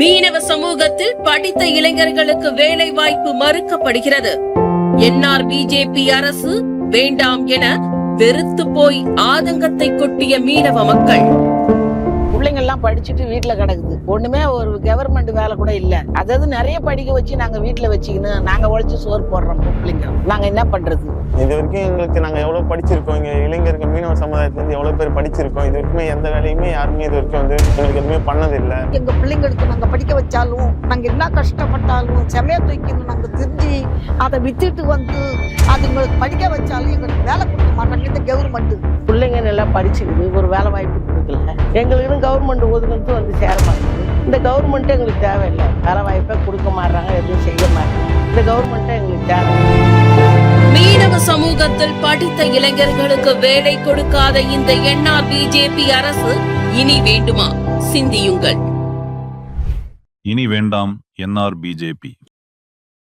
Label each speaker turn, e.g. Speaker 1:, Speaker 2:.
Speaker 1: மீனவ சமூகத்தில் படித்த இளைஞர்களுக்கு வேலை வாய்ப்பு மறுக்கப்படுகிறது. என்ஆர் பிஜேபி அரசு வேண்டாம் என வெறுத்து போய் ஆதங்கத்தை கொட்டிய மீனவ மக்கள்.
Speaker 2: பிள்ளைங்க எல்லாம் படிச்சுட்டு வீட்டுல கிடக்குது. ஒண்ணுமே ஒரு கவர்மெண்ட் வேலை கூட இல்ல. அதாவது நிறைய படிக்க வச்சு நாங்க வீட்டுல வச்சுக்கணும், நாங்க உழைச்சு சோறு போடுறோம் பிள்ளைங்க. நாங்க என்ன பண்றது?
Speaker 3: இது வரைக்கும் எங்களுக்கு நாங்க எவ்வளவு படிச்சிருக்கோம், இங்க இளைஞர்கள் மீனவ சமுதாயத்துல இருந்து எவ்வளவு பேர் படிச்சிருக்கோம். இது வரைக்கும் எந்த வேலையுமே யாருமே இது வரைக்கும் எங்களுக்கு எதுவுமே பண்ணது இல்ல.
Speaker 4: எங்க பிள்ளைங்களுக்கு நாங்க படிக்க வச்சாலும் நாங்க என்ன கஷ்டப்பட்டாலும் செமைய தூக்கணும் நாங்க தெரிஞ்சு அதை வித்துட்டு அதுங்களுக்கு படிக்க வச்சாலும் எங்களுக்கு வேலை கொடுக்க மாட்டாங்க இந்த கவர்மெண்ட்.
Speaker 2: பிள்ளைங்க நல்லா படிச்சுக்குது, ஒரு வேலை வாய்ப்பு கொடுக்கல. எங்களுக்கு கவர்மெண்ட் ஒதுக்குறது சேர மாட்டேங்குது. இந்த கவர்மெண்ட் எங்களுக்கு தேவையில்லை, வேலை வாய்ப்பை கொடுக்க மாட்டாங்க, எதுவும் செய்ய மாட்டாங்க. இந்த கவர்மெண்ட் எங்களுக்கு தேவை.
Speaker 1: மீனவ சமூகத்தில் படித்த இளைஞர்களுக்கு வேலை கொடுக்காத இந்த என்ஆர் பிஜேபி அரசு இனி வேண்டுமா? சிந்தியுங்கள்.
Speaker 5: இனி வேண்டாம் என்ஆர் பிஜேபி.